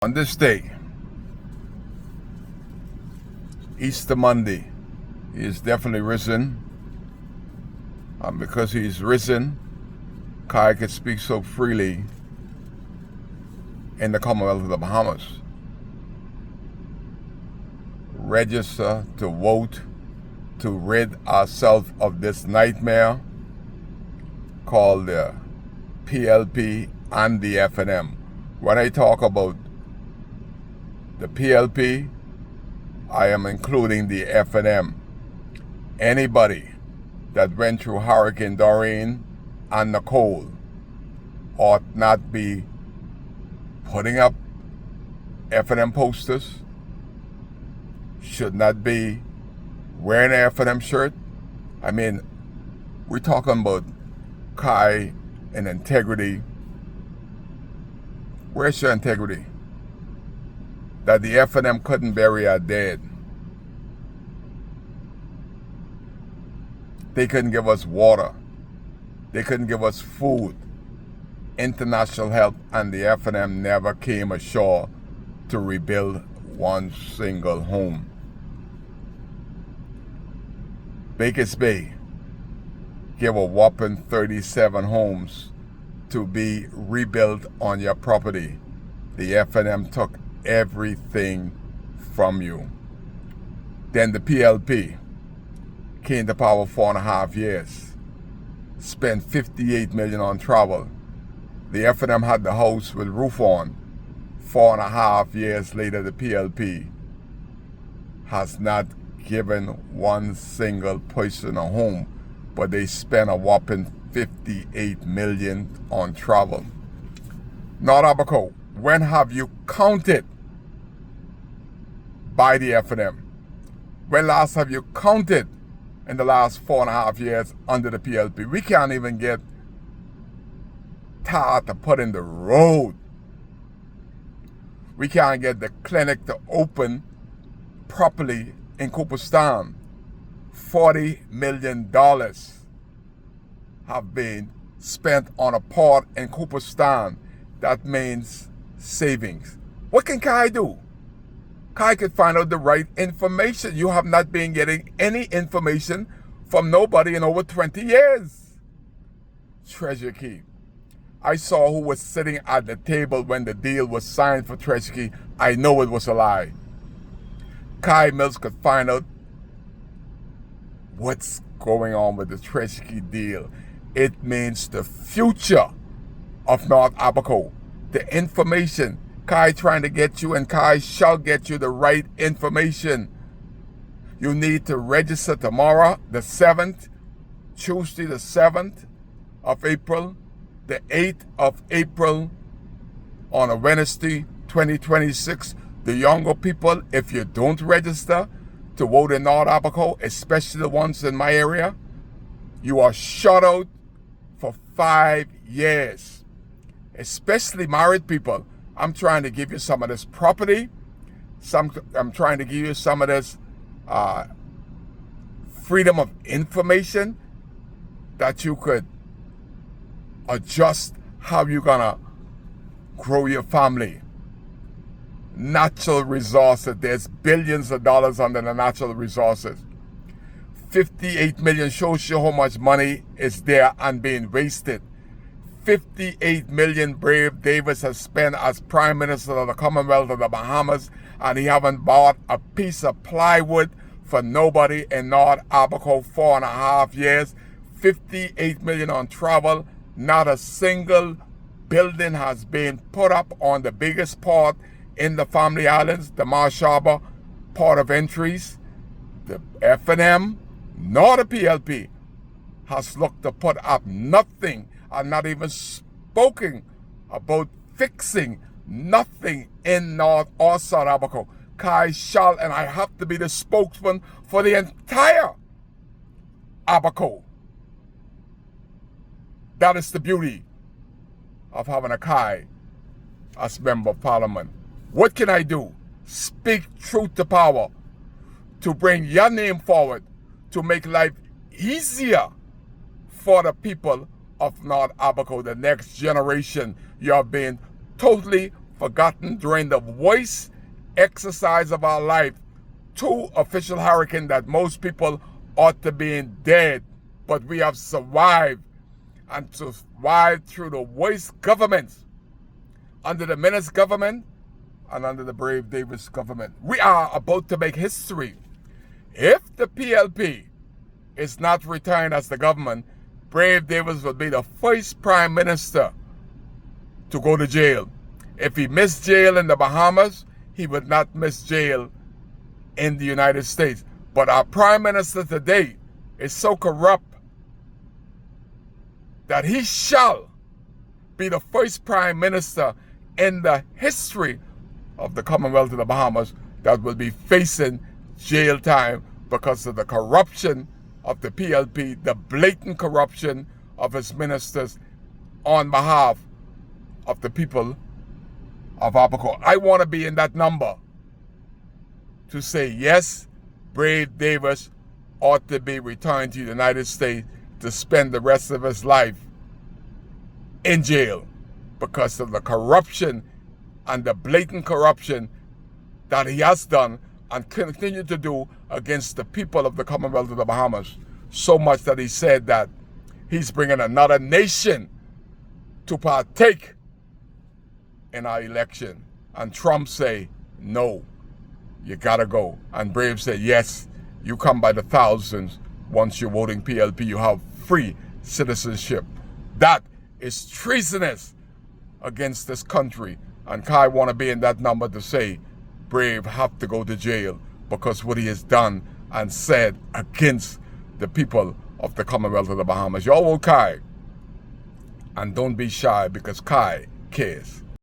On this day, Easter Monday, he is definitely risen. And because he's risen, Kai can speak so freely in the Commonwealth of the Bahamas. Register to vote to rid ourselves of this nightmare called the PLP and the FNM. When I talk about the PLP, I am including the FNM. Anybody that went through Hurricane Dorian and Nicole ought not be putting up FNM posters, should not be wearing an FNM shirt. I mean, we're talking about Kai and integrity. Where's your integrity? That the FNM couldn't bury our dead. They couldn't give us water. They couldn't give us food. International help, and the FNM never came ashore to rebuild one single home. Baker's Bay gave a whopping 37 homes to be rebuilt on your property. The FNM took everything from you. Then the PLP came to power 4.5 years, spent $58 million on travel. The FNM had the house with roof on. 4.5 years later, the PLP has not given one single person a home, but they spent a whopping $58 million on travel. North Abaco, when have you counted by the FNM? When last have you counted in the last 4.5 years under the PLP? We can't even get tar to put in the road. We can't get the clinic to open properly in Cooperstown. $40 million have been spent on a port in Cooperstown. That means savings. What can Kai do? Kai could find out the right information. You have not been getting any information from nobody in over 20 years. Treasure Key. I saw who was sitting at the table when the deal was signed for Treasure Key. I know it was a lie. Kai Mills could find out what's going on with the Treasure Key deal. It means the future of North Abaco. The information Kai trying to get you, and Kai shall get you the right information. You need to register tomorrow, the 7th, Tuesday the 7th of April, the 8th of April, on a Wednesday, 2026. The younger people, if you don't register to vote in North Abaco, especially the ones in my area, you are shut out for 5 years. Especially married people. I'm trying to give you some of this property. I'm trying to give you some of this freedom of information that you could adjust how you're gonna grow your family. Natural resources. There's billions of dollars under the natural resources. 58 million shows you how much money is there and being wasted. 58 million Brave Davis has spent as Prime Minister of the Commonwealth of the Bahamas, and he haven't bought a piece of plywood for nobody in North Abaco 4.5 years. 58 million on travel. Not a single building has been put up on the biggest port in the Family Islands, the Marsh Harbor port of entries. The FNM, nor the PLP, has looked to put up nothing, and not even spoken about fixing nothing in North or South Abaco. Kai shall, and I have to be the spokesman for the entire Abaco. That is the beauty of having a Kai as Member of Parliament. What can I do? Speak truth to power, to bring your name forward, to make life easier for the people of North Abaco, the next generation. You have been totally forgotten during the worst exercise of our life, 2 official hurricanes that most people ought to be dead, but we have survived, and survived through the worst governments, under the Menace government and under the Brave Davis government. We are about to make history. If the PLP is not returned as the government, Brave Davis will be the first prime minister to go to jail. If he missed jail in the Bahamas, he would not miss jail in the United States. But our prime minister today is so corrupt that he shall be the first prime minister in the history of the Commonwealth of the Bahamas that will be facing jail time because of the corruption of the PLP, the blatant corruption of his ministers on behalf of the people of Abaco. I want to be in that number to say, yes, Brave Davis ought to be returned to the United States to spend the rest of his life in jail because of the corruption and the blatant corruption that he has done and continue to do against the people of the Commonwealth of the Bahamas. So much that he said that he's bringing another nation to partake in our election. And Trump say, no, you gotta go. And Brave said, yes, you come by the thousands. Once you're voting PLP, you have free citizenship. That is treasonous against this country. And Kai want to be in that number to say, Brave have to go to jail because what he has done and said against the people of the Commonwealth of the Bahamas. Y'all will Kai. And don't be shy because Kai cares.